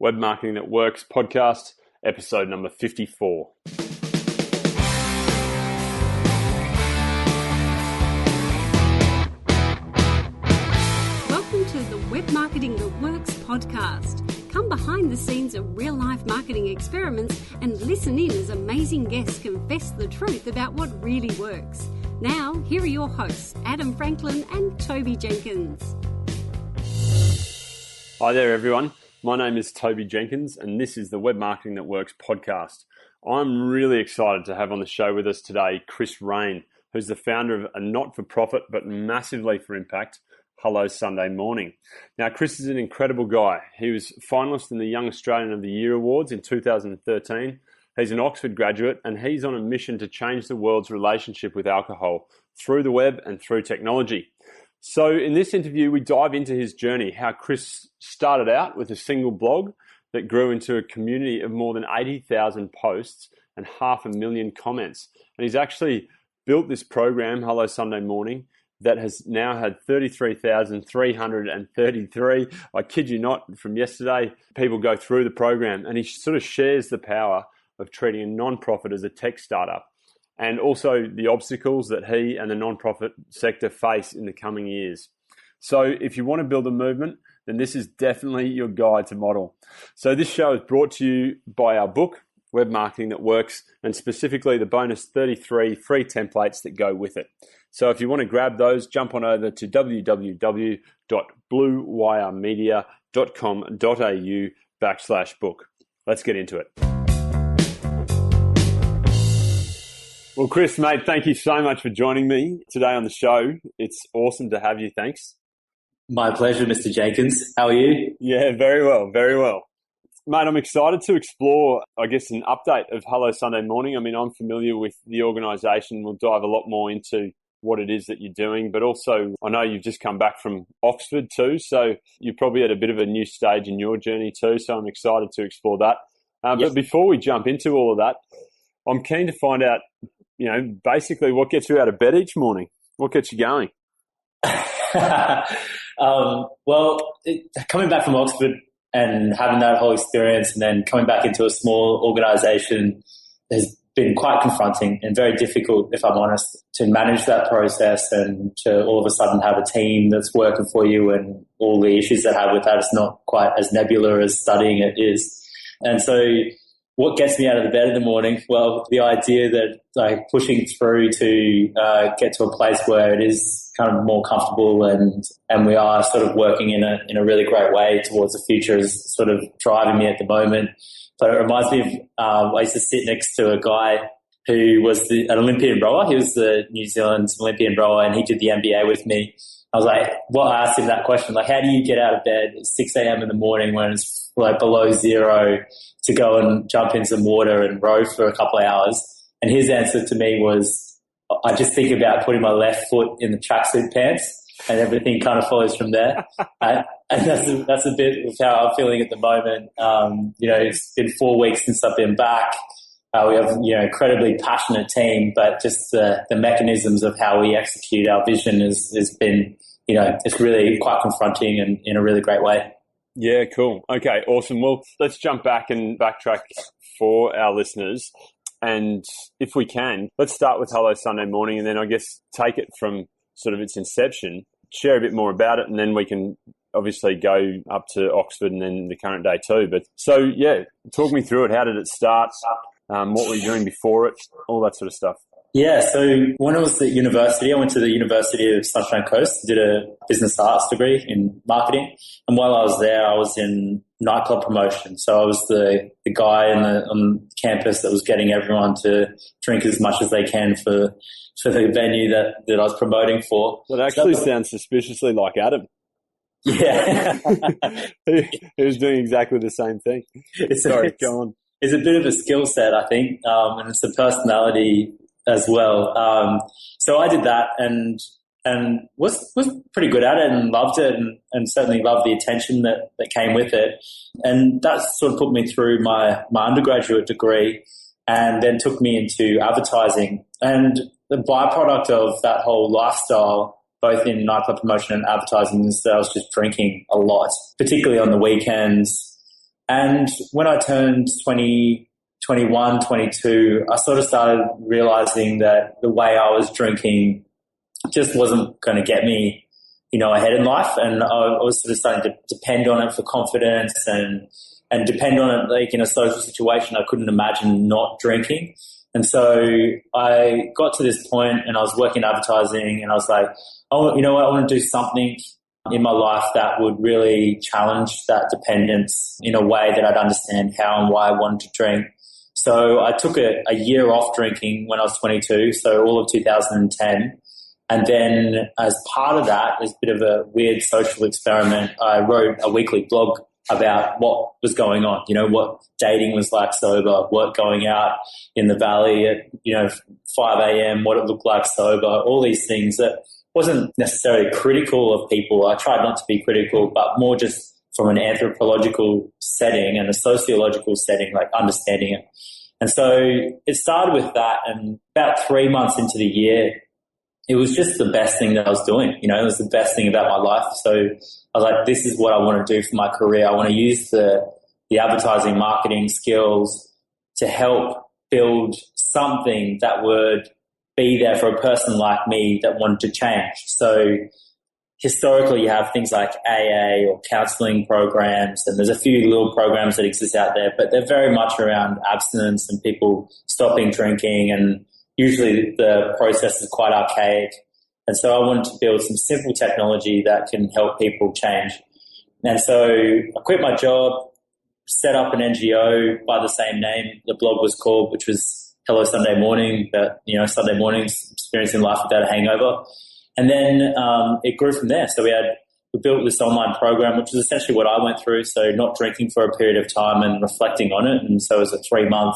Web Marketing That Works podcast, episode number 54. Welcome to the Web Marketing That Works podcast. Come behind the scenes of real-life marketing experiments and listen in as amazing guests confess the truth about what really works. Now, here are your hosts, Adam Franklin and Toby Jenkins. Hi there, everyone. My name is Toby Jenkins, and this is the Web Marketing That Works podcast. I'm really excited to have on the show with us today Chris Rain, who's the founder of a not-for-profit but massively for impact, Hello Sunday Morning. Now, Chris is an incredible guy. He was finalist in the Young Australian of the Year Awards in 2013. He's an Oxford graduate, and he's on a mission to change the world's relationship with alcohol through the web and through technology. So in this interview, we dive into his journey, how Chris started out with a single blog that grew into a community of more than 80,000 posts and 500,000 comments. And he's actually built this program, Hello Sunday Morning, that has now had 33,333, I kid you not, from yesterday, people go through the program. And he sort of shares the power of treating a non-profit as a tech startup, and also the obstacles that he and the non-profit sector face in the coming years. So if you want to build a movement, then this is definitely your guide to model. So this show is brought to you by our book, Web Marketing That Works, and specifically the bonus 33 free templates that go with it. So if you want to grab those, jump on over to www.bluewiremedia.com.au/book. Let's get into it. Well, Chris, mate, thank you so much for joining me today on the show. It's awesome to have you. Thanks. My pleasure, Mr. Jenkins. How are you? Yeah, very well, very well. Mate, I'm excited to explore, I guess, an update of Hello Sunday Morning. I mean, I'm familiar with the organisation. We'll dive a lot more into what it is that you're doing, but also I know you've just come back from Oxford too, so you're probably at a bit of a new stage in your journey too, so I'm excited to explore that. Yes. But before we jump into all of that, I'm keen to find out, basically what gets you out of bed each morning? What gets you going? Coming back from Oxford and having that whole experience and then coming back into a small organisation has been quite confronting and very difficult, if I'm honest, to manage that process and to all of a sudden have a team that's working for you, and all the issues that have with that is not quite as nebula as studying it is. And so what gets me out of the bed in the morning? Well, the idea that pushing through to get to a place where it is kind of more comfortable and we are sort of working in a really great way towards the future is sort of driving me at the moment. So it reminds me of I used to sit next to a guy who was an Olympian rower. He was the New Zealand Olympian rower, and he did the MBA with me. I was like, I asked him that question, how do you get out of bed at 6 a.m. in the morning when it's below zero to go and jump in some water and row for a couple of hours? And his answer to me was, I just think about putting my left foot in the tracksuit pants and everything kind of follows from there. And that's a bit of how I'm feeling at the moment. It's been 4 weeks since I've been back. We have, incredibly passionate team, but just the mechanisms of how we execute our vision has been, it's really quite confronting and in a really great way. Yeah, cool. Okay, awesome. Well, let's jump back and backtrack for our listeners. And if we can, let's start with Hello Sunday Morning and then I guess take it from sort of its inception, share a bit more about it, and then we can obviously go up to Oxford and then the current day too. But so, yeah, talk me through it. How did it start? What were you doing before it? All that sort of stuff. Yeah, so when I was at university, I went to the University of Sunshine Coast, did a business arts degree in marketing. And while I was there, I was in nightclub promotion. So I was the guy on campus that was getting everyone to drink as much as they can for the venue that I was promoting for. That actually sounds suspiciously like Adam. Yeah. He was doing exactly the same thing. Sorry, go on. It's a bit of a skill set, I think, and it's a personality as well. So I did that and was pretty good at it and loved it and certainly loved the attention that came with it. And that sort of put me through my undergraduate degree and then took me into advertising. And the byproduct of that whole lifestyle, both in nightclub promotion and advertising, is that I was just drinking a lot, particularly on the weekends. And when I turned 20, 21, 22, I sort of started realizing that the way I was drinking just wasn't going to get me, ahead in life. And I was sort of starting to depend on it for confidence and depend on it like in a social situation. I couldn't imagine not drinking. And so I got to this point and I was working in advertising and I was like, oh, you know what? I want to do something in my life that would really challenge that dependence in a way that I'd understand how and why I wanted to drink. So I took a year off drinking when I was 22, so all of 2010. And then as part of that, as a bit of a weird social experiment, I wrote a weekly blog about what was going on, what dating was like sober, what going out in the valley at, 5 a.m., what it looked like sober, all these things that wasn't necessarily critical of people. I tried not to be critical, but more just from an anthropological setting and a sociological setting, like understanding it. And so it started with that, and about 3 months into the year, it was just the best thing that I was doing. It was the best thing about my life. So I was like, this is what I want to do for my career. I want to use the advertising marketing skills to help build something that would be there for a person like me that wanted to change. So historically, you have things like AA or counseling programs, and there's a few little programs that exist out there, but they're very much around abstinence and people stopping drinking, and usually the process is quite archaic. And so I wanted to build some simple technology that can help people change. And so I quit my job, set up an NGO by the same name the blog was called, which was Hello Sunday Morning, that, Sunday mornings, experiencing life without a hangover. And then it grew from there. So we built this online program, which is essentially what I went through. So not drinking for a period of time and reflecting on it. And so it was a 3-month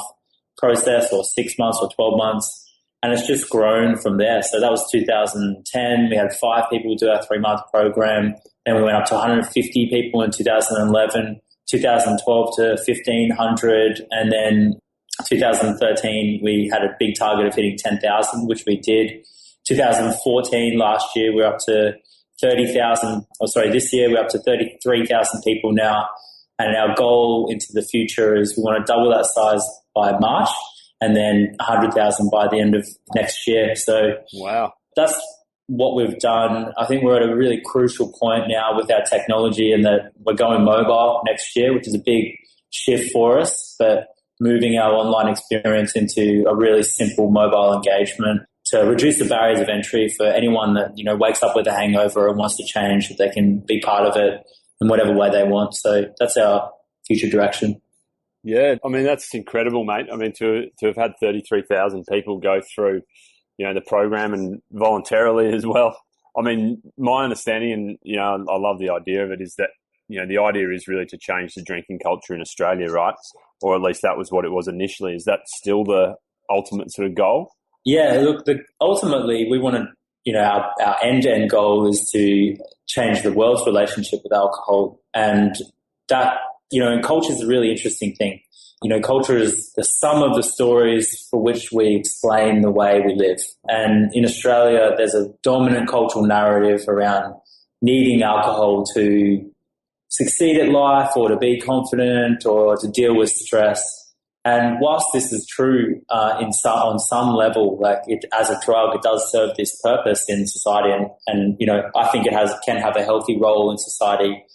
process, or 6 months or 12 months. And it's just grown from there. So that was 2010. We had 5 people do our 3-month program. Then we went up to 150 people in 2011, 2012 to 1,500. And then 2013, we had a big target of hitting 10,000, which we did. 2014, last year, we're up to 30,000. This year we're up to 33,000 people now. And our goal into the future is we want to double that size by March, and then 100,000 by the end of next year. So wow, that's what we've done. I think we're at a really crucial point now with our technology, and that we're going mobile next year, which is a big shift for us, but moving our online experience into a really simple mobile engagement to reduce the barriers of entry for anyone that, wakes up with a hangover and wants to change, that they can be part of it in whatever way they want. So that's our future direction. Yeah, I mean, that's incredible, mate. I mean, to have had 33,000 people go through, the program, and voluntarily as well. I mean, my understanding, and, I love the idea of it, is that, the idea is really to change the drinking culture in Australia, right? Or at least that was what it was initially. Is that still the ultimate sort of goal? Yeah, look, ultimately we want to, our end-to-end goal is to change the world's relationship with alcohol. And that, and culture is a really interesting thing. Culture is the sum of the stories for which we explain the way we live. And in Australia, there's a dominant cultural narrative around needing alcohol to succeed at life, or to be confident, or to deal with stress. And whilst this is true on some level, like as a drug, it does serve this purpose in society, and I think it can have a healthy role in society.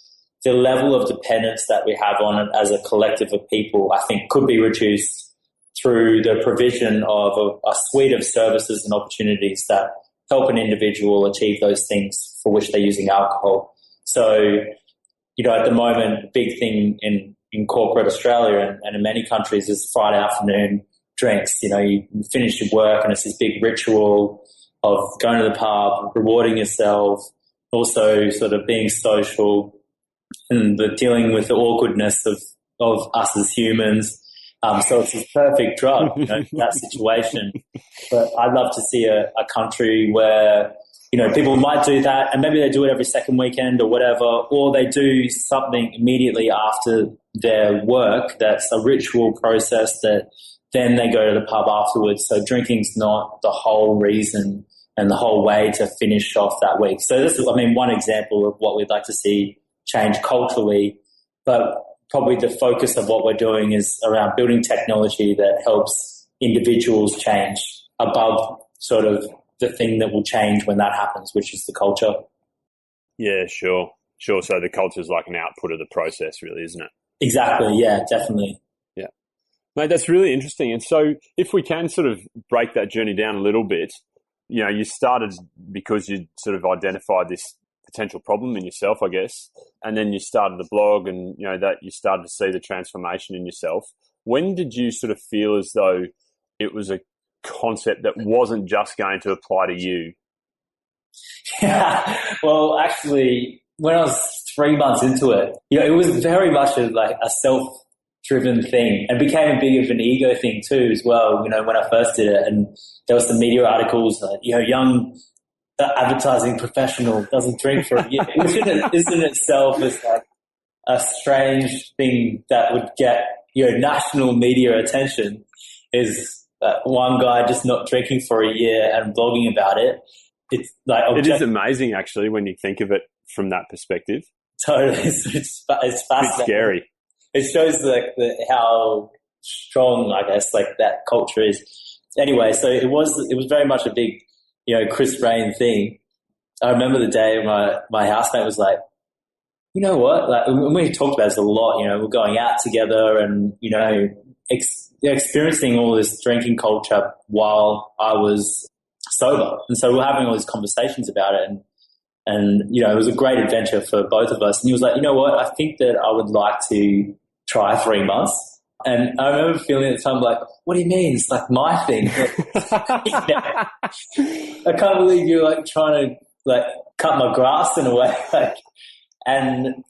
The level of dependence that we have on it as a collective of people, I think, could be reduced through the provision of a suite of services and opportunities that help an individual achieve those things for which they're using alcohol. So, at the moment, the big thing in corporate Australia and in many countries is Friday afternoon drinks. You finish your work and it's this big ritual of going to the pub, rewarding yourself, also sort of being social, and the dealing with the awkwardness of us as humans. So it's a perfect drug, that situation. But I'd love to see a country where, people might do that, and maybe they do it every second weekend or whatever, or they do something immediately after their work that's a ritual process that then they go to the pub afterwards. So drinking's not the whole reason and the whole way to finish off that week. So this is, one example of what we'd like to see change culturally. But probably the focus of what we're doing is around building technology that helps individuals change above sort of the thing that will change when that happens, which is the culture. Yeah, sure. So the culture is like an output of the process, really, isn't it? Exactly. Yeah, definitely. Yeah. Mate, that's really interesting. And so if we can sort of break that journey down a little bit, you know, you started because you sort of identified this potential problem in yourself, I guess, and then you started the blog and, you know, that you started to see the transformation in yourself. When did you sort of feel as though it was a concept that wasn't just going to apply to you? Yeah. Well, actually, when I was 3 months into it, you know, it was very much like a self-driven thing and became a bit of an ego thing too as well, you know, when I first did it. And there were some media articles like, you know, young advertising professional doesn't drink for a year, which in itself is like a strange thing that would get, you know, national media attention, is one guy just not drinking for a year and blogging about it. It's like it is amazing, actually, when you think of it from that perspective. Totally, it's fascinating. It's scary. It shows like how strong, I guess, like that culture is. Anyway, so it was very much a big, you know, Chris Rain thing. I remember the day my housemate was like, you know what? Like, we talked about this a lot. You know, we're going out together and, you know, experiencing all this drinking culture while I was sober. And so we're having all these conversations about it. And, you know, it was a great adventure for both of us. And he was like, you know what? I think that I would like to try 3 months. And I remember feeling at the time like, what do you mean? It's like my thing. I can't believe you're like trying to like cut my grass in a way. Like, and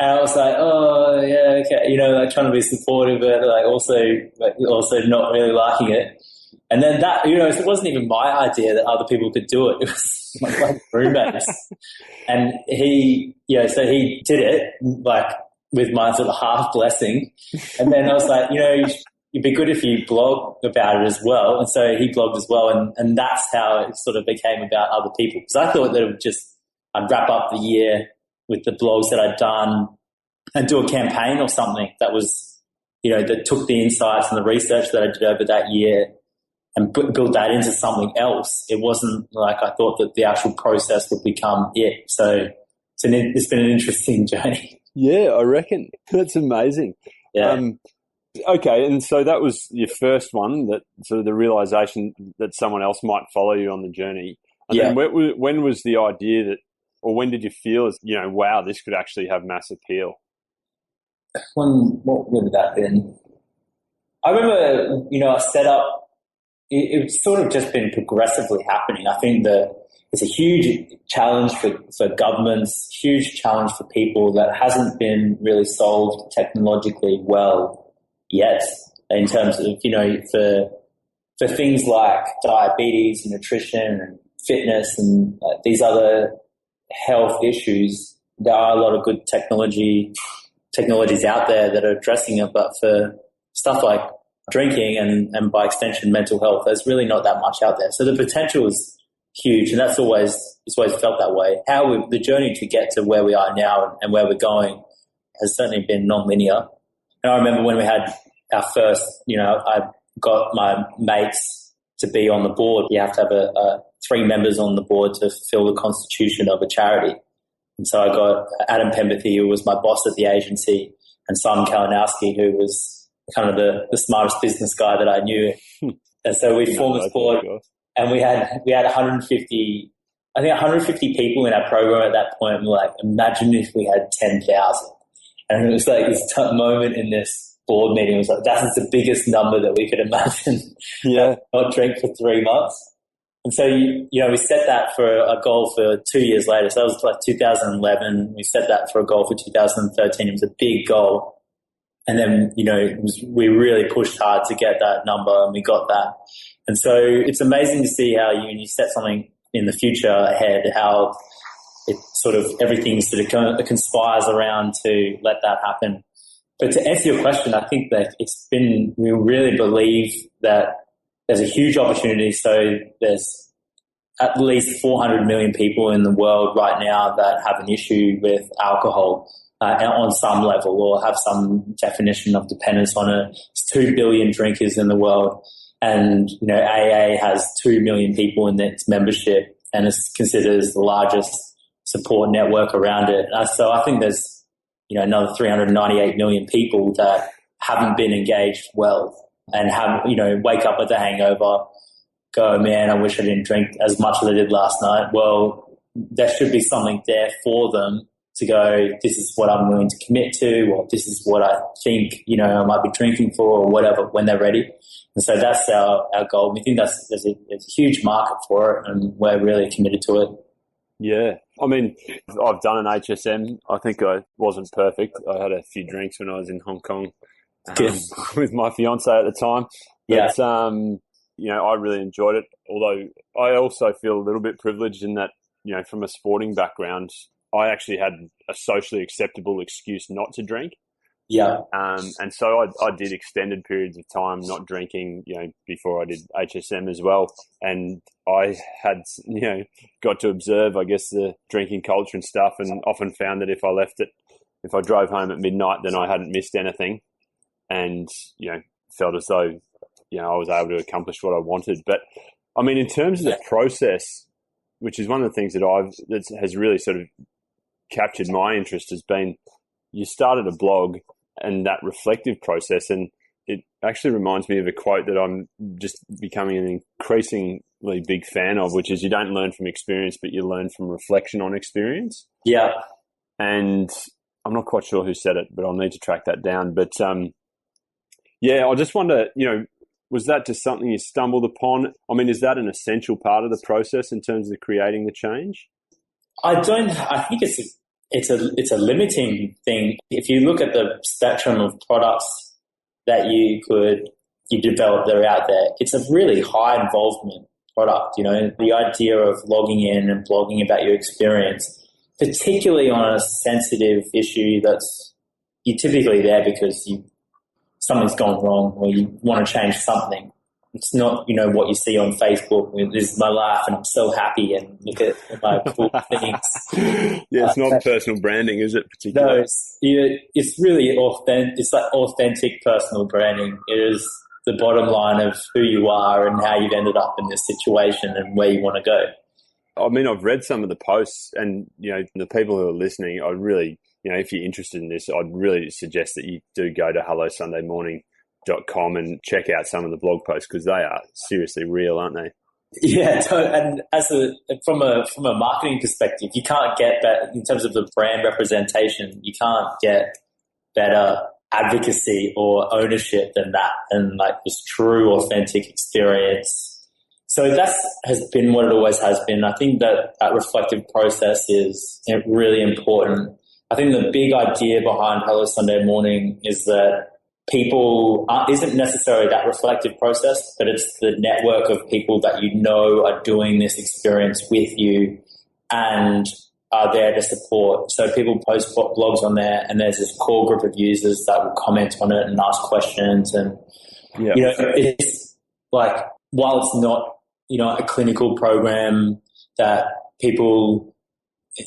I was like, oh yeah, okay. You know, like trying to be supportive, but like also not really liking it. And then that, you know, it wasn't even my idea that other people could do it. It was my roommates. And he, you know, so he did it like with my sort of half blessing. And then I was like, you know, it'd be good if you blog about it as well. And so he blogged as well. And that's how it sort of became about other people. Because I thought that it would just, I'd wrap up the year with the blogs that I'd done and do a campaign or something that was, you know, that took the insights and the research that I did over that year and build that into something else. It wasn't like I thought that the actual process would become it. So it's been an interesting journey. Yeah, I reckon. That's amazing. Yeah. Okay, and so that was your first one, that sort of the realization that someone else might follow you on the journey. And yeah. Then when was the idea that, or when did you feel as, you know, wow, this could actually have mass appeal? What would that been? I remember, you know, I set up, it's sort of just been progressively happening. I think that it's a huge challenge for governments, huge challenge for people that hasn't been really solved technologically well yet, in terms of, you know, for things like diabetes and nutrition and fitness and these other health issues. There are a lot of good technologies out there that are addressing it, but for stuff like drinking and by extension mental health, there's really not that much out there. So the potential is huge, and it's always felt that way. The journey to get to where we are now and where we're going has certainly been non-linear. And I remember when we had our first, you know, I got my mates to be on the board. You have to have 3 members on the board to fulfill the constitution of a charity. And so I got Adam Pemberthy, who was my boss at the agency, and Simon Kalinowski, who was kind of the smartest business guy that I knew. And so we formed this board, and we had 150, I think 150 people in our program at that point. We're like, imagine if we had 10,000. And it was like this moment in this board meeting, it was like, that is the biggest number that we could imagine. Yeah. Not drink for 3 months. And so, you know, we set that for a goal for 2 years later. So that was like 2011. We set that for a goal for 2013. It was a big goal. And then, you know, we really pushed hard to get that number, and we got that. And so it's amazing to see how you set something in the future ahead, how it sort of everything sort of conspires around to let that happen. But to answer your question, I think that we really believe that there's a huge opportunity. So there's at least 400 million people in the world right now that have an issue with alcohol. on some level or have some definition of dependence on it. There's 2 billion drinkers in the world, and AA has 2 million people in its membership, and it's considered as the largest support network around it. So I think there's another 398 million people that haven't been engaged well and have wake up with a hangover, go, man, I wish I didn't drink as much as I did last night. Well, there should be something there for them to go, this is what I'm willing to commit to, or this is what I think, I might be drinking for, or whatever, when they're ready. And so that's our goal. We think there's a huge market for it, and we're really committed to it. Yeah. I mean, I've done an HSM. I think I wasn't perfect. I had a few drinks when I was in Hong Kong with my fiance at the time. But, I really enjoyed it. Although I also feel a little bit privileged in that, from a sporting background, I actually had a socially acceptable excuse not to drink. Yeah. And so I did extended periods of time not drinking, before I did HSM as well. And I had, got to observe, I guess, the drinking culture and stuff, and often found that if I drove home at midnight, then I hadn't missed anything, and, felt as though, I was able to accomplish what I wanted. But I mean, in terms of the process, which is one of the things that has really sort of captured my interest, has been, you started a blog and that reflective process. And it actually reminds me of a quote that I'm just becoming an increasingly big fan of, which is, you don't learn from experience, but you learn from reflection on experience. Yeah. And I'm not quite sure who said it, but I'll need to track that down. But I just wonder, was that just something you stumbled upon? I mean, is that an essential part of the process in terms of creating the change? I think it's a limiting thing. If you look at the spectrum of products that you develop that are out there, it's a really high involvement product. The idea of logging in and blogging about your experience, particularly on a sensitive issue that's you're typically there because something's gone wrong or you want to change something. It's not, what you see on Facebook. This is my life and I'm so happy and look at my cool things. Yeah, it's not personal branding, is it? Particularly? No, it's really authentic. It's like authentic personal branding. It is the bottom line of who you are and how you've ended up in this situation and where you want to go. I mean, I've read some of the posts, and, the people who are listening, I really, if you're interested in this, I'd really suggest that you do go to HelloSundayMorning.com and check out some of the blog posts, because they are seriously real, aren't they? Yeah, and from a marketing perspective, you can't get that in terms of the brand representation. You can't get better advocacy or ownership than that, and like this true, authentic experience. So that has been what it always has been. I think that reflective process is really important. I think the big idea behind Hello Sunday Morning is that people isn't necessarily that reflective process, but it's the network of people that are doing this experience with you and are there to support. So people post blogs on there, and there's this core group of users that will comment on it and ask questions. And, it's like, while it's not, a clinical program that people,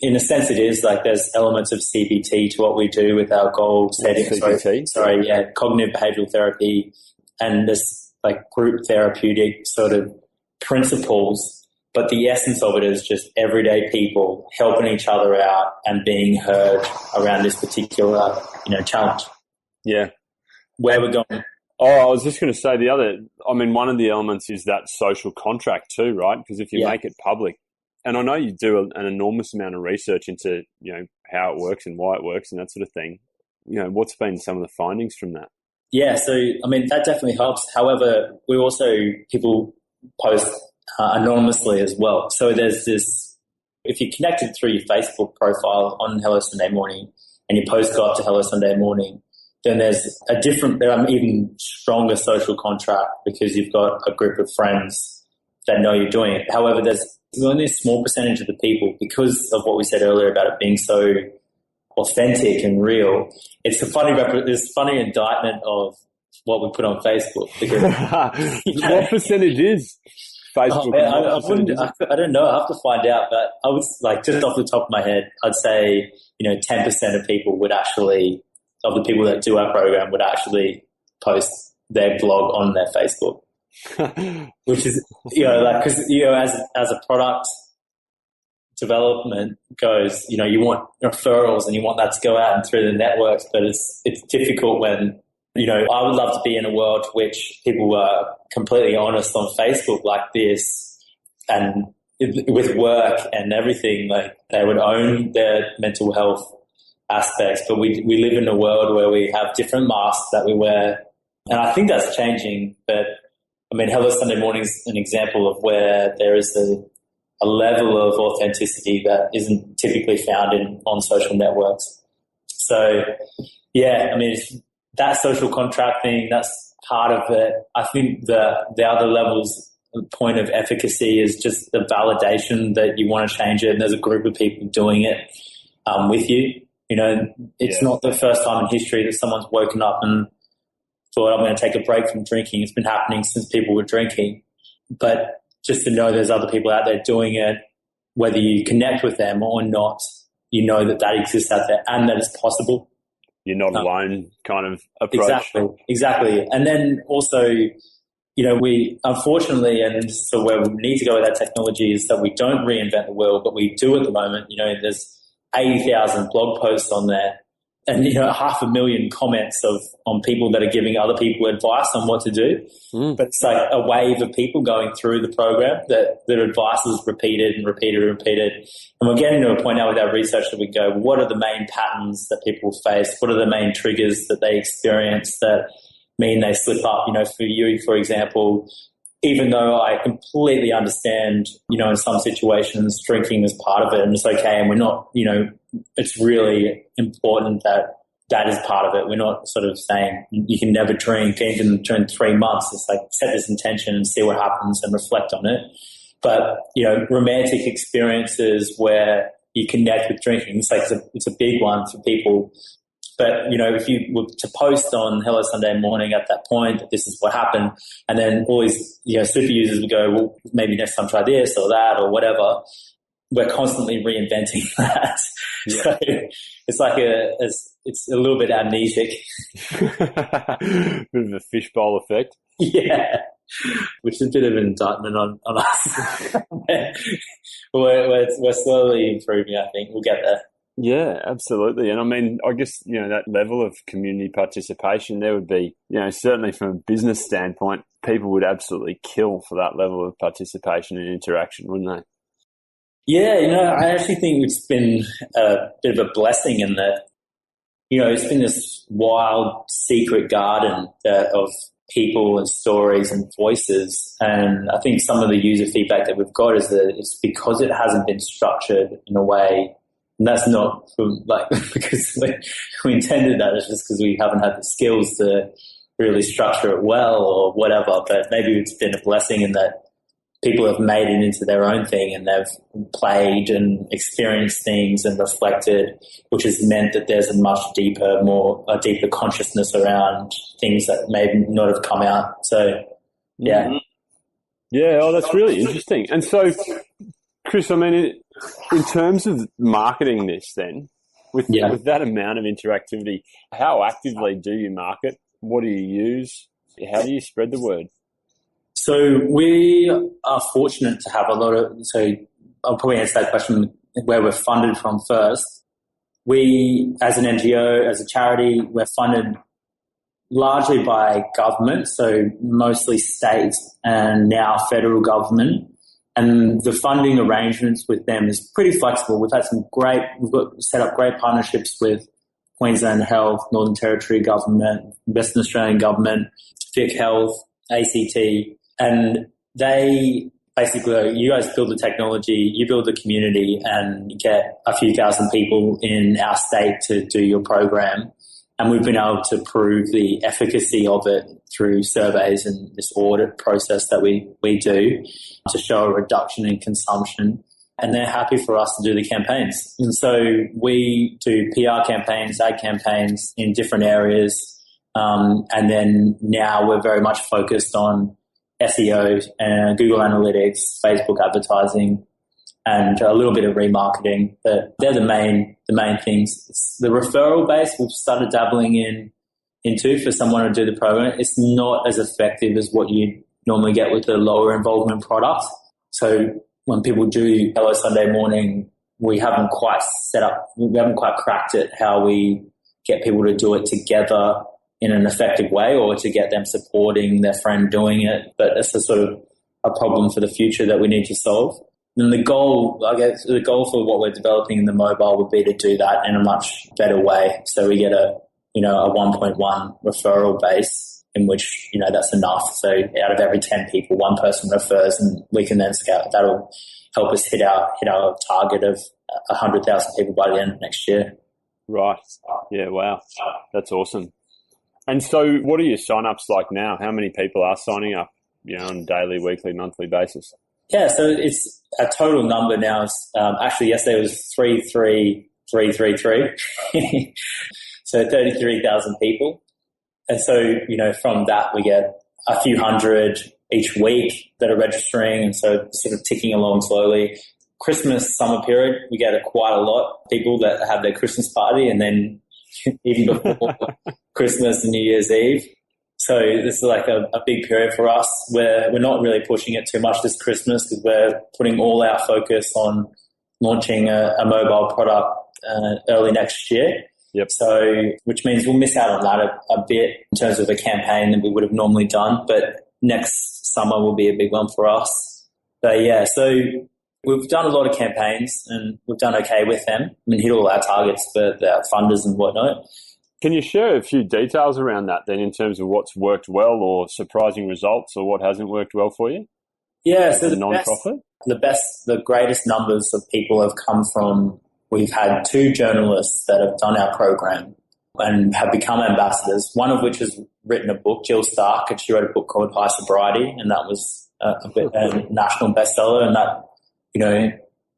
in a sense it is, like there's elements of CBT to what we do with our goal setting. Cognitive behavioral therapy, and this like group therapeutic sort of principles. But the essence of it is just everyday people helping each other out and being heard around this particular, challenge. Yeah. Where we're going. Oh, I was just going to say one of the elements is that social contract too, right? Because if you make it public, and I know you do an enormous amount of research into, how it works and why it works and that sort of thing. What's been some of the findings from that? Yeah, so, that definitely helps. However, people post anonymously as well. So there's this, if you're connected through your Facebook profile on Hello Sunday Morning and your post go up to Hello Sunday Morning, then there's an even stronger social contract because you've got a group of friends that know you're doing it. However, there's only a small percentage of the people, because of what we said earlier about it being so authentic and real. It's a funny indictment of what we put on Facebook. Because, what percentage is? Facebook? I don't know. I have to find out, but I would like just off the top of my head, I'd say 10% of people would actually, of the people that do our program, would actually post their blog on their Facebook, which is because as a product development goes, you want referrals and you want that to go out and through the networks, but it's difficult when I would love to be in a world which people were completely honest on Facebook like this, and with work and everything, like they would own their mental health aspects. But we live in a world where we have different masks that we wear, and I think that's changing. But I mean, Hello Sunday Morning is an example of where there is a level of authenticity that isn't typically found on social networks. So yeah, I mean, that social contract thing, that's part of it. I think the other levels, point of efficacy is just the validation that you want to change it, and there's a group of people doing it with you. It's not the first time in history that someone's woken up and thought, I'm going to take a break from drinking. It's been happening since people were drinking. But just to know there's other people out there doing it, whether you connect with them or not, that exists out there and that it's possible. You're not alone kind of approach. Exactly. And then also, we unfortunately, and so where we need to go with that technology is that we don't reinvent the wheel, but we do at the moment. There's 80,000 blog posts on there and, 500,000 comments on people that are giving other people advice on what to do. But it's like a wave of people going through the program that their advice is repeated and repeated and repeated. And we're getting to a point now with our research that we go, what are the main patterns that people face? What are the main triggers that they experience that mean they slip up? For you, for example, even though I completely understand, in some situations drinking is part of it and it's okay, and we're not, it's really important that is part of it. We're not sort of saying you can never drink even during 3 months. It's like set this intention and see what happens and reflect on it. But, romantic experiences where you connect with drinking, it's like it's a big one for people. But, if you were to post on Hello Sunday Morning at that point that this is what happened, and then all these, super users would go, well, maybe next time try this or that or whatever. We're constantly reinventing that. Yeah. So it's like it's a little bit amnesic. Bit of a fishbowl effect. Yeah. Which is a bit of an indictment on us. we're slowly improving, I think. We'll get there. Yeah, absolutely. And I mean, I guess, that level of community participation, there would be, certainly from a business standpoint, people would absolutely kill for that level of participation and interaction, wouldn't they? Yeah, I actually think it's been a bit of a blessing in that, it's been this wild secret garden of people and stories and voices. And I think some of the user feedback that we've got is that it's because it hasn't been structured in a way. And that's not because we intended that. It's just because we haven't had the skills to really structure it well or whatever. But maybe it's been a blessing in that people have made it into their own thing and they've played and experienced things and reflected, which has meant that there's a deeper consciousness around things that may not have come out. So, yeah. Mm-hmm. Yeah, that's really interesting. And so, Chris, I mean, in terms of marketing this then, with that amount of interactivity, how actively do you market? What do you use? How do you spread the word? So we are fortunate to have so I'll probably answer that question where we're funded from first. We, as an NGO, as a charity, we're funded largely by government, so mostly state and now federal government. And the funding arrangements with them is pretty flexible. We've got set up great partnerships with Queensland Health, Northern Territory Government, Western Australian Government, Vic Health, ACT. And they basically, you guys build the technology, you build the community and get a few thousand people in our state to do your program. And we've been able to prove the efficacy of it through surveys and this audit process that we do to show a reduction in consumption. And they're happy for us to do the campaigns. And so we do PR campaigns, ad campaigns in different areas. And then now we're very much focused on SEO and Google Analytics, Facebook advertising, and a little bit of remarketing. But they're the main things. It's the referral base we've started dabbling into for someone to do the program. It's not as effective as what you normally get with the lower involvement product. So when people do Hello Sunday Morning, we haven't quite cracked it how we get people to do it together in an effective way, or to get them supporting their friend doing it. But it's a sort of a problem for the future that we need to solve. And the goal for what we're developing in the mobile would be to do that in a much better way. So we get a 1.1 referral base, in which, that's enough. So out of every 10 people, one person refers, and we can then scale. That'll help us hit our target of 100,000 people by the end of next year. Right. Yeah. Wow. That's awesome. And so what are your sign-ups like now? How many people are signing up, on a daily, weekly, monthly basis? Yeah, so it's a total number now. Actually, yesterday was 33,333. So 33,000 people. And so, from that we get a few hundred each week that are registering, and so sort of ticking along slowly. Christmas, summer period, we get quite a lot of people that have their Christmas party, and then even before Christmas and New Year's Eve. So this is like a big period for us, where we're not really pushing it too much this Christmas, because we're putting all our focus on launching a mobile product early next year. Yep. So, which means we'll miss out on that a bit in terms of a campaign that we would have normally done. But next summer will be a big one for us. But yeah, so we've done a lot of campaigns and we've done okay with them. Hit all our targets for our funders and whatnot. Can you share a few details around that then, in terms of what's worked well or surprising results, or what hasn't worked well for you? Yeah, so the non-profit? The greatest numbers of people have come from, we've had 2 journalists that have done our program and have become ambassadors, one of which has written a book, Jill Stark, and she wrote a book called High Sobriety, and that was a national bestseller, and that,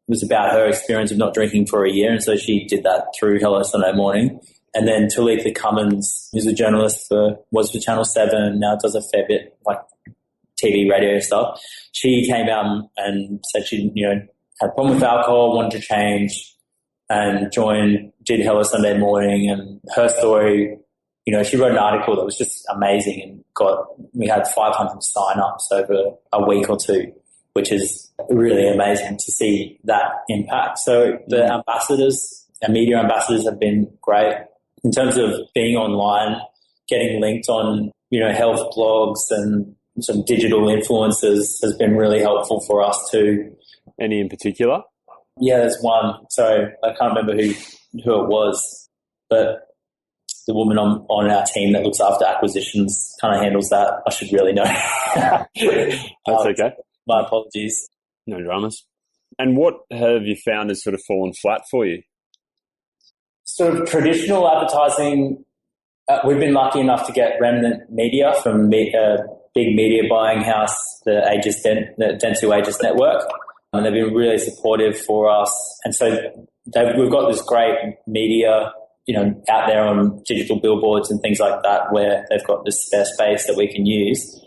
was about her experience of not drinking for a year, and so she did that through Hello Sunday Morning. And then Talitha Cummins, who's a journalist was for Channel 7, now does a fair bit like TV, radio stuff. She came out and said she, had a problem with alcohol, wanted to change, and did Hello Sunday Morning. And her story, she wrote an article that was just amazing, and we had 500 sign-ups over a week or two, which is really amazing to see that impact. So the ambassadors, our media ambassadors, have been great. In terms of being online, getting linked on, health blogs and some digital influencers has been really helpful for us too. Any in particular? Yeah, there's one. So I can't remember who it was, but the woman on our team that looks after acquisitions kind of handles that. I should really know. That's okay. My apologies. No dramas. And what have you found has sort of fallen flat for you? Sort of traditional advertising, we've been lucky enough to get Remnant Media from a big media buying house, the Dentsu Aegis Network, and they've been really supportive for us. And so we've got this great media, out there on digital billboards and things like that, where they've got this spare space that we can use.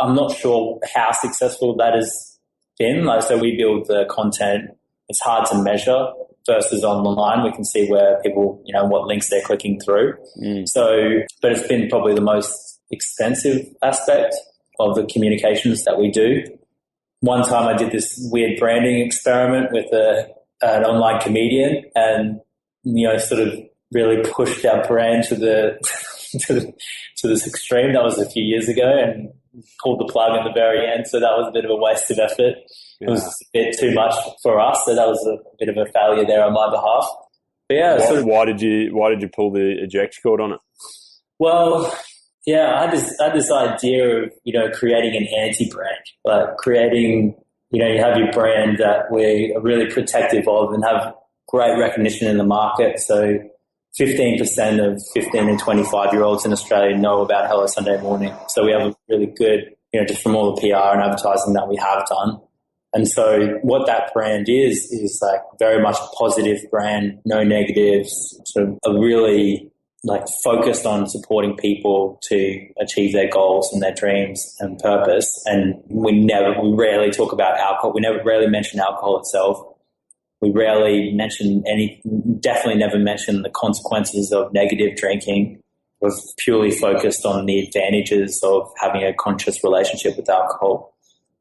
I'm not sure how successful that has been. So we build the content. It's hard to measure. Versus online, we can see where people, what links they're clicking through. So, but it's been probably the most expensive aspect of the communications that we do. One time I did this weird branding experiment with an online comedian, and, sort of really pushed our brand to this extreme. That was a few years ago, and pulled the plug at the very end. So that was a bit of a waste of effort. It was a bit too much for us, so that was a bit of a failure there on my behalf. But yeah, why did you pull the eject cord on it? Well, yeah, I had this idea of creating an anti-brand, like creating you have your brand that we are really protective of and have great recognition in the market. So 15% of 15 and 25-year-olds in Australia know about Hello Sunday Morning. So we have a really good, just from all the PR and advertising that we have done. And so what that brand is like very much a positive brand, no negatives, sort of a really like focused on supporting people to achieve their goals and their dreams and purpose. And we rarely talk about alcohol. We rarely mention alcohol itself. We rarely mention definitely never mention the consequences of negative drinking. We're purely focused on the advantages of having a conscious relationship with alcohol.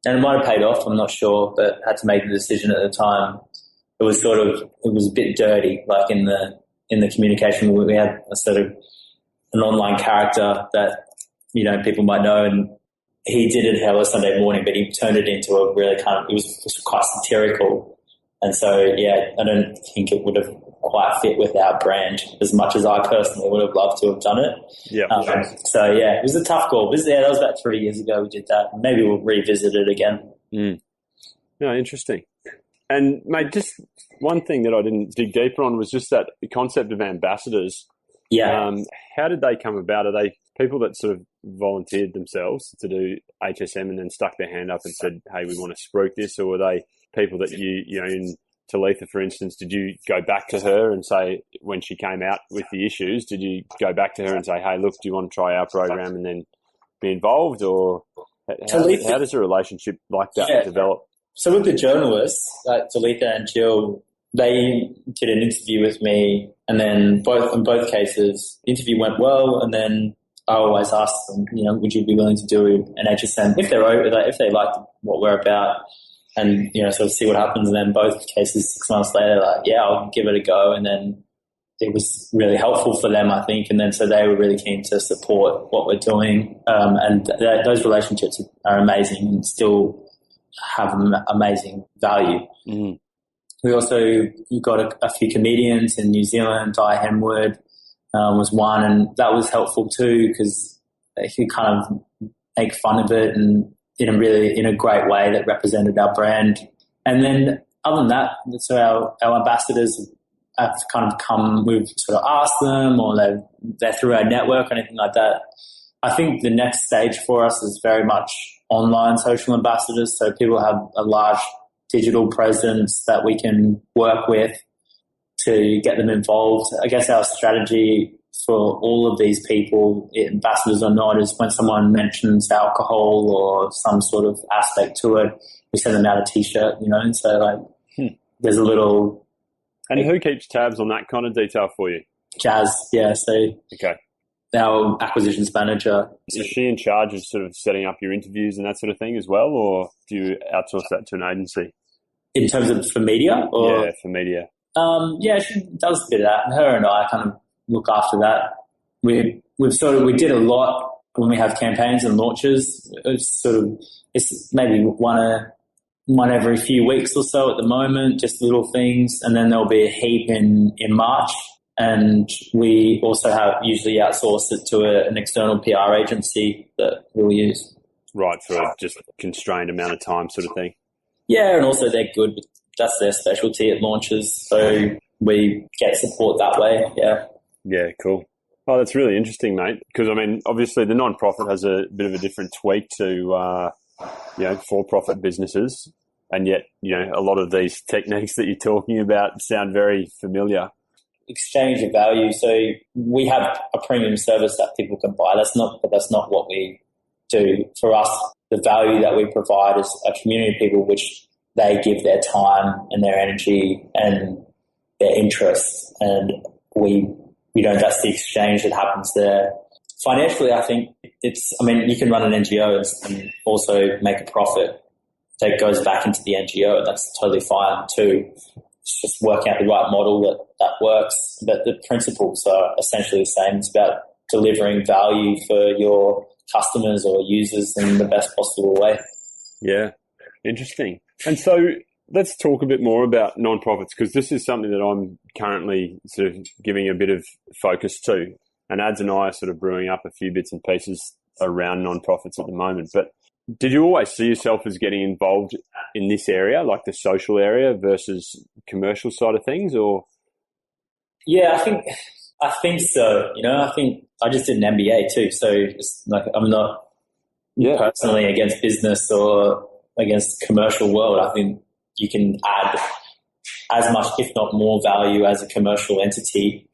And it might have paid off, I'm not sure, but had to make the decision at the time. It was a bit dirty, like in the communication. We had a sort of an online character that, people might know, and he did it Hello Sunday Morning, but he turned it into a really it was quite satirical. And so, yeah, I don't think it would have quite fit with our brand as much as I personally would have loved to have done it. Yeah. So, yeah, it was a tough call. But yeah, that was about 3 years ago we did that. Maybe we'll revisit it again. No, interesting. And, mate, just one thing that I didn't dig deeper on was just that concept of ambassadors. Yeah. How did they come about? Are they people that sort of volunteered themselves to do HSM and then stuck their hand up and said, hey, we want to spruik this? Or were they people that in Talitha, for instance, did you go back to her and say, when she came out with the issues, did you go back to her and say, hey, look, do you want to try our program and then be involved? Or how does a relationship like that develop? So with the journalists, like Talitha and Jill, they did an interview with me, and then in both cases, the interview went well, and then I always asked them, would you be willing to do an HSM if they liked what we're about, and sort of see what happens. And then both cases 6 months later, like, yeah, I'll give it a go. And then it was really helpful for them, I think. And then so they were really keen to support what we're doing, and those relationships are amazing and still have amazing value. We also got a few comedians in New Zealand. Di Hemwood was one, and that was helpful too because they could kind of make fun of it and in a great way that represented our brand. And then other than that, so our ambassadors have kind of come, we've sort of asked them, or they're through our network or anything like that. I think the next stage for us is very much online social ambassadors. So people have a large digital presence that we can work with to get them involved. I guess our strategy for all of these people, ambassadors or not, is when someone mentions alcohol or some sort of aspect to it, we send them out a T-shirt, and so there's a little... And who keeps tabs on that kind of detail for you? Jazz, yeah. So okay. Our acquisitions manager. Is she in charge of sort of setting up your interviews and that sort of thing as well, or do you outsource that to an agency? In terms of for media? Or? Yeah, for media. Yeah, she does a bit of that. Her and I kind of look after that. We did a lot when we have campaigns and launches. It's maybe one every few weeks or so at the moment, just little things, and then there'll be a heap in March. And we also usually outsource it to an external PR agency that we'll use. Right, for just a constrained amount of time sort of thing. Yeah, and also they're good. That's their specialty at launches, so we get support that way, yeah. Yeah, cool. Oh, that's really interesting, mate, because, I mean, obviously the non-profit has a bit of a different tweak to, for-profit businesses, and yet, a lot of these techniques that you're talking about sound very familiar. Exchange of value. So we have a premium service that people can buy. That's not what we do. For us, the value that we provide is a community of people which they give their time and their energy and their interests, and that's the exchange that happens there. Financially, I think you can run an NGO and also make a profit that goes back into the NGO. That's totally fine too. It's just working out the right model that works. But the principles are essentially the same. It's about delivering value for your customers or users in the best possible way. Yeah, interesting. And so let's talk a bit more about non-profits, because this is something that I'm currently sort of giving a bit of focus to. And Ads and I are sort of brewing up a few bits and pieces around non-profits at the moment. But did you always see yourself as getting involved in this area, like the social area versus commercial side of things, or? Yeah, I think so. I think I just did an MBA too. So it's like, I'm not personally against business or against commercial world. I think you can add as much, if not more, value as a commercial entity.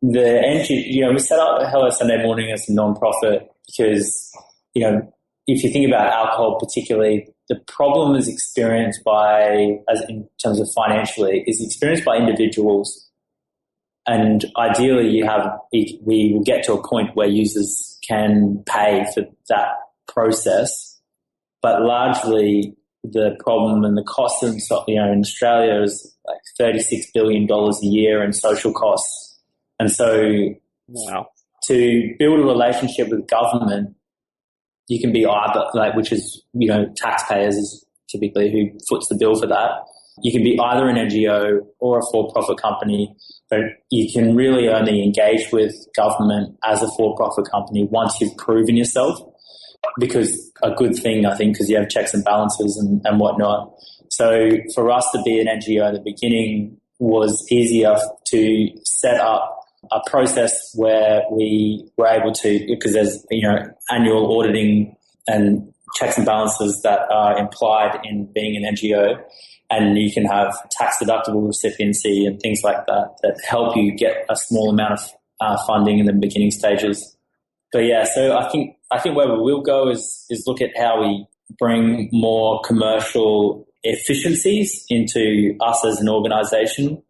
we set up Hello Sunday Morning as a non-profit because, if you think about alcohol particularly, the problem is experienced in terms of financially, is experienced by individuals. And ideally we will get to a point where users can pay for that process. But largely the problem and the cost in Australia is like $36 billion a year in social costs. And so wow. To build a relationship with government, you can be either, which is, taxpayers is typically who foots the bill for that. You can be either an NGO or a for-profit company, but you can really only engage with government as a for-profit company once you've proven yourself, because a good thing, I think, because you have checks and balances and whatnot. So for us to be an NGO at the beginning was easier to set up a process where we were able to, because there's, annual auditing and checks and balances that are implied in being an NGO, and you can have tax deductible recipiency and things like that help you get a small amount of funding in the beginning stages. But yeah, so I think where we will go is look at how we bring more commercial efficiencies into us as an organization.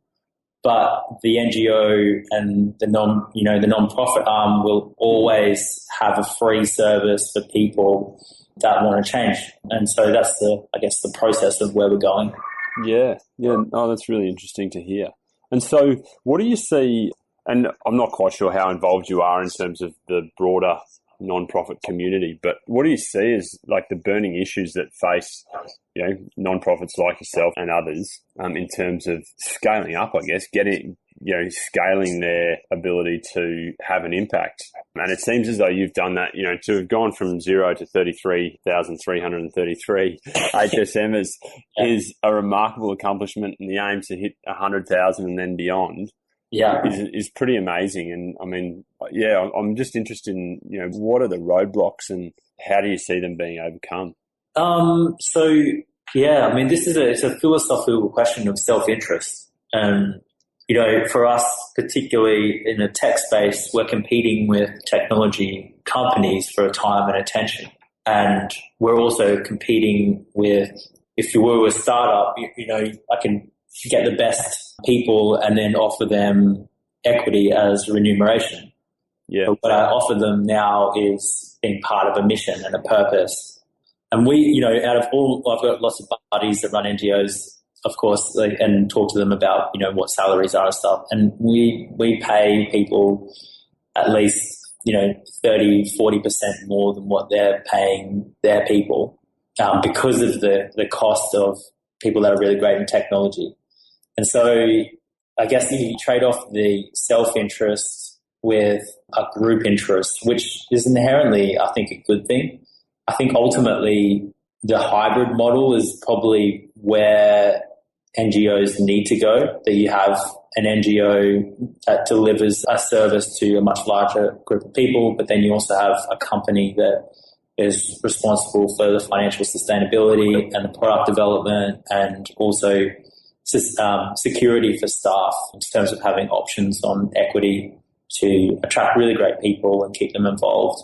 But the NGO and the non-profit arm will always have a free service for people that want to change. And so that's the process of where we're going. Yeah. Oh, that's really interesting to hear. And so what do you see, and I'm not quite sure how involved you are in terms of the broader non-profit community, but what do you see as like the burning issues that face, non-profits like yourself and others in terms of scaling up, I guess, scaling their ability to have an impact? And it seems as though you've done that, to have gone from 0 to 33,333 HSMers is a remarkable accomplishment, and the aim to hit 100,000 and then beyond. Is pretty amazing. And I mean, I'm just interested in, what are the roadblocks and how do you see them being overcome? It's a philosophical question of self-interest. And, for us, particularly in the tech space, we're competing with technology companies for time and attention. And we're also competing with, if you were a startup, I can get the best people and then offer them equity as remuneration. Yeah. But what I offer them now is being part of a mission and a purpose. And we, out of all, I've got lots of buddies that run NGOs, of course, and talk to them about, what salaries are and stuff. And we pay people at least, 30, 40% more than what they're paying their people because of the cost of people that are really great in technology. And so I guess if you trade off the self-interest with a group interest, which is inherently, I think, a good thing. I think ultimately the hybrid model is probably where NGOs need to go, that you have an NGO that delivers a service to a much larger group of people, but then you also have a company that is responsible for the financial sustainability and the product development and also security for staff in terms of having options on equity to attract really great people and keep them involved.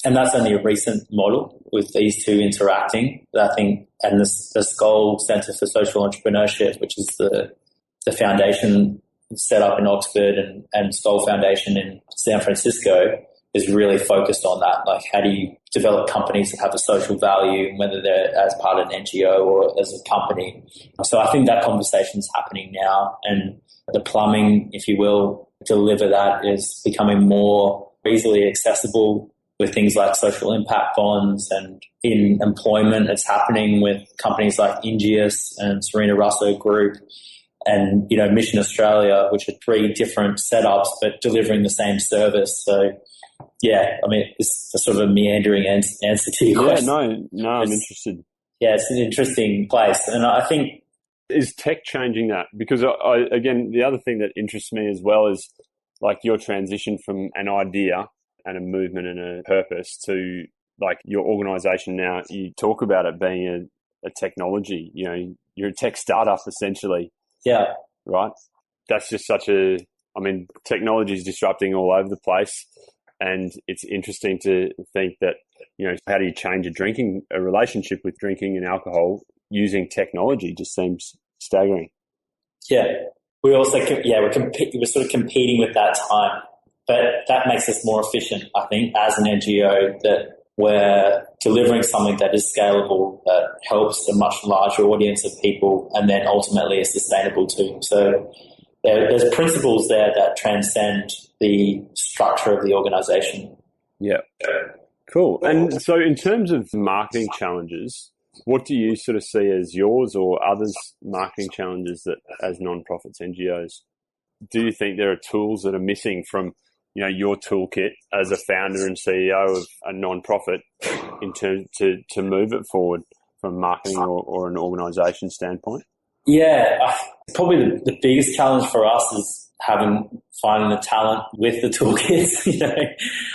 And that's only a recent model with these two interacting, I think, and the Skoll Centre for Social Entrepreneurship, which is the foundation set up in Oxford, and Skoll Foundation in San Francisco is really focused on that. Like, how do you develop companies that have a social value, whether they're as part of an NGO or as a company? So I think that conversation is happening now, and the plumbing, if you will, to deliver that is becoming more easily accessible with things like social impact bonds, and in employment, it's happening with companies like Ingeus and Serena Russo Group and, Mission Australia, which are 3 different setups, but delivering the same service. So, it's a sort of a meandering answer to your question. No, I'm interested. Yeah, it's an interesting place. And I think... Is tech changing that? Because, again, the other thing that interests me as well is like your transition from an idea and a movement and a purpose to like your organization now. You talk about it being a technology, you're a tech startup essentially. Yeah. Right? That's just such a I mean, technology is disrupting all over the place, and it's interesting to think that, how do you change a relationship with drinking and alcohol using technology? Just seems staggering. Yeah. We also, we're sort of competing with that time, but that makes us more efficient, I think, as an NGO, that we're delivering something that is scalable, that helps a much larger audience of people, and then ultimately is sustainable too. So there's principles there that transcend the structure of the organization. Yeah. Cool. And so in terms of marketing challenges, what do you sort of see as yours or others' marketing challenges that as non-profits, NGOs? Do you think there are tools that are missing from, your toolkit as a founder and CEO of a non-profit in terms to move it forward from marketing or an organisation standpoint? Yeah, probably the biggest challenge for us is finding the talent with the toolkits.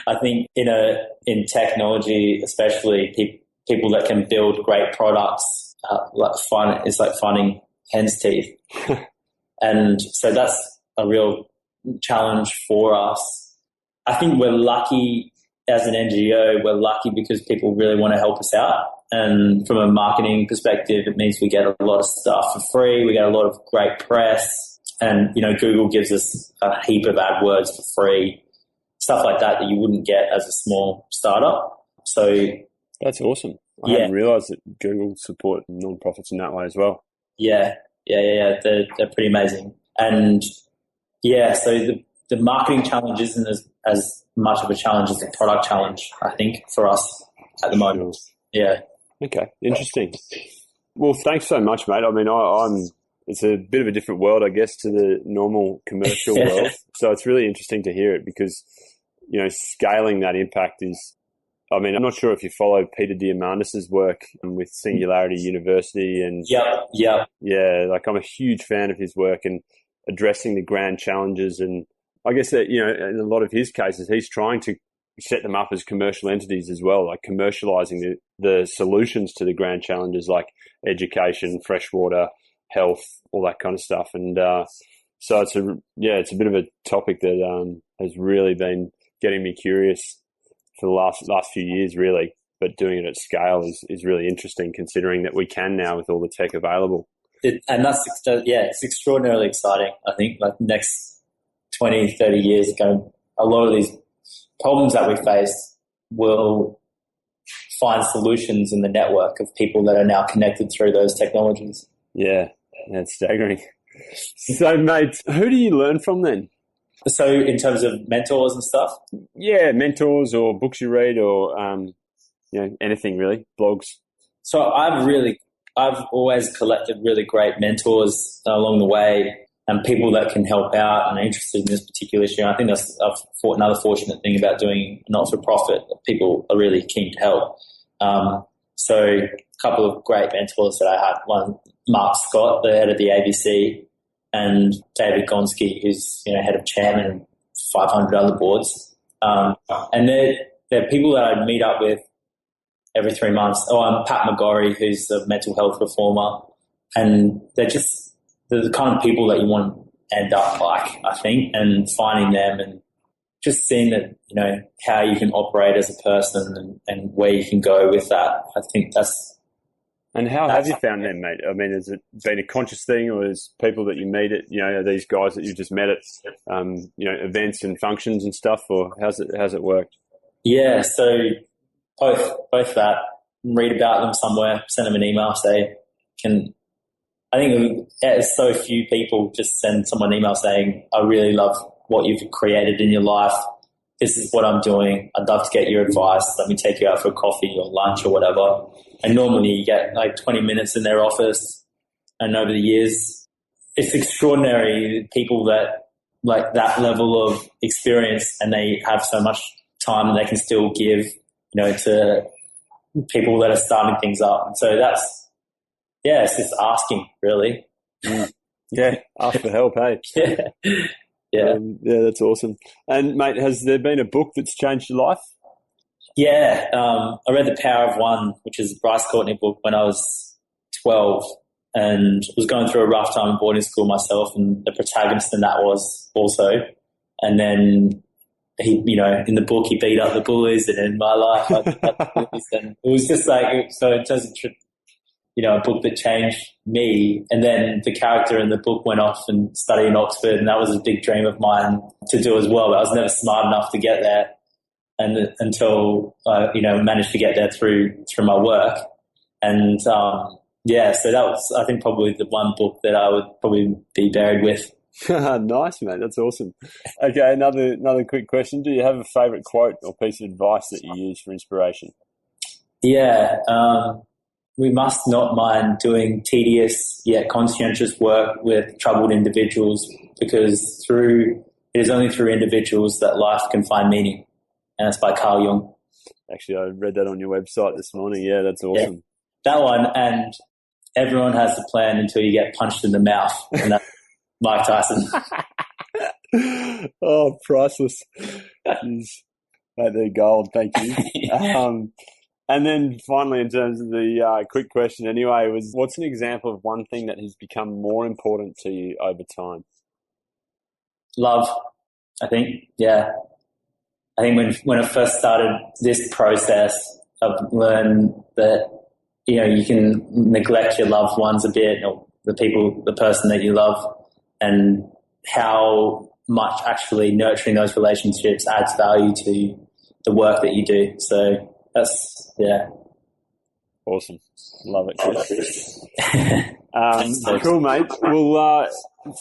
I think in technology, especially people that can build great products, it's like finding hen's teeth. And so that's a real challenge for us. I think we're lucky as an NGO, we're lucky because people really want to help us out. And from a marketing perspective, it means we get a lot of stuff for free. We get a lot of great press, and, Google gives us a heap of AdWords for free, stuff like that you wouldn't get as a small startup. So that's awesome. I hadn't realised that Google support non-profits in that way as well. Yeah. They're pretty amazing. And so the marketing challenge isn't as much of a challenge as the product challenge, I think, for us at the moment. Yeah. Okay. Interesting. Well, thanks so much, mate. I mean, it's a bit of a different world, I guess, to the normal commercial world. So it's really interesting to hear it because, scaling that impact is, I'm not sure if you follow Peter Diamandis' work with Singularity University and yeah, like I'm a huge fan of his work and addressing the grand challenges. And I guess that, in a lot of his cases, he's trying to set them up as commercial entities as well, like commercializing the solutions to the grand challenges like education, freshwater, health, all that kind of stuff. And so it's a bit of a topic that has really been getting me curious for the last few years, really. But doing it at scale is really interesting, considering that we can now with all the tech available. It's extraordinarily exciting. I think like next 20, 30 years ago, a lot of these problems that we face will find solutions in the network of people that are now connected through those technologies. Yeah, that's staggering. So, mate, who do you learn from then? So in terms of mentors and stuff? Yeah, mentors or books you read or, anything really, blogs. So I've always collected really great mentors along the way and people that can help out and are interested in this particular issue. I think that's another fortunate thing about doing not-for-profit. People are really keen to help. So a couple of great mentors that I had, one, Mark Scott, the head of the ABC, and David Gonski, who's head of chairman and 500 other boards. And they're people that I meet up with every 3 months. I'm Pat McGorry, who's a mental health reformer. And they're the kind of people that you want to end up like, I think, and finding them and just seeing that, how you can operate as a person and where you can go with that. I think that's... And how have you found them, mate? Has it been a conscious thing, or is people that you meet at, these guys that you just met at, events and functions and stuff, or how's it worked? Yeah, so both that. Read about them somewhere, send them an email, I think there's so few people just send someone an email saying, I really love what you've created in your life. This is what I'm doing. I'd love to get your advice. Let me take you out for a coffee or lunch or whatever. And normally you get like 20 minutes in their office. And over the years, it's extraordinary people that like that level of experience and they have so much time and they can still give, to people that are starting things up. And so it's just asking, really. Yeah, ask for help, hey? Yeah. That's awesome. And, mate, has there been a book that's changed your life? Yeah, I read The Power of One, which is a Bryce Courtney book when I was 12. and was going through a rough time in boarding school myself, and the protagonist in that was also. And then he, in the book, he beat up the bullies, and in my life, I beat up the bullies. And it was just like, so in terms of, a book that changed me. And then the character in the book went off and studied in Oxford, and that was a big dream of mine to do as well. But I was never smart enough to get there, and until I, managed to get there through my work. And so that was, I think, probably the one book that I would probably be buried with. Nice, mate. That's awesome. Okay, another quick question. Do you have a favourite quote or piece of advice that you use for inspiration? Yeah, we must not mind doing tedious yet conscientious work with troubled individuals, because it is only through individuals that life can find meaning. And it's by Carl Jung. Actually, I read that on your website this morning. Yeah, that's awesome. Yeah, that one, and everyone has a plan until you get punched in the mouth. And that's Mike Tyson. Oh, priceless. Jeez. Mate, they're gold. Thank you. And then finally, in terms of the quick question anyway, what's an example of one thing that has become more important to you over time? Love, I think. Yeah. I think when I first started this process, I've learned that, you can neglect your loved ones a bit, or the person that you love, and how much actually nurturing those relationships adds value to the work that you do. So that's, yeah. Awesome. Love it, Chris. Cool, mate. Well,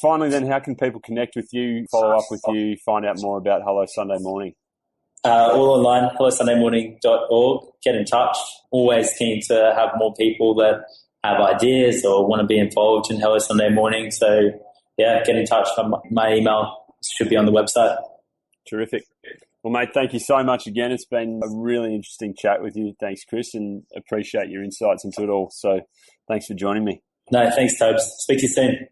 finally then, how can people connect with you, follow up with you, find out more about Hello Sunday Morning? All online, hellosundaymorning.org. Get in touch. Always keen to have more people that have ideas or want to be involved in Hello Sunday Morning. So, yeah, get in touch. My email should be on the website. Terrific. Well, mate, thank you so much again. It's been a really interesting chat with you. Thanks, Chris, and appreciate your insights into it all. So thanks for joining me. No, thanks, Tobes. Speak to you soon.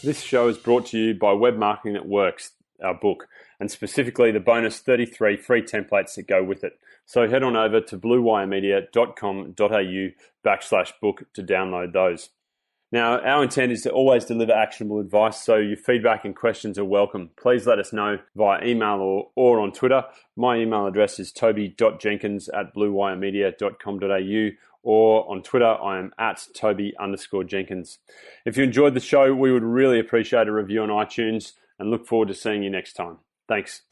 This show is brought to you by Web Marketing That Works, our book, and specifically the bonus 33 free templates that go with it. So head on over to bluewiremedia.com.au/book to download those. Now, our intent is to always deliver actionable advice, so your feedback and questions are welcome. Please let us know via email or on Twitter. My email address is toby.jenkins@bluewiremedia.com.au, or on Twitter, I am @Toby_Jenkins. If you enjoyed the show, we would really appreciate a review on iTunes and look forward to seeing you next time. Thanks.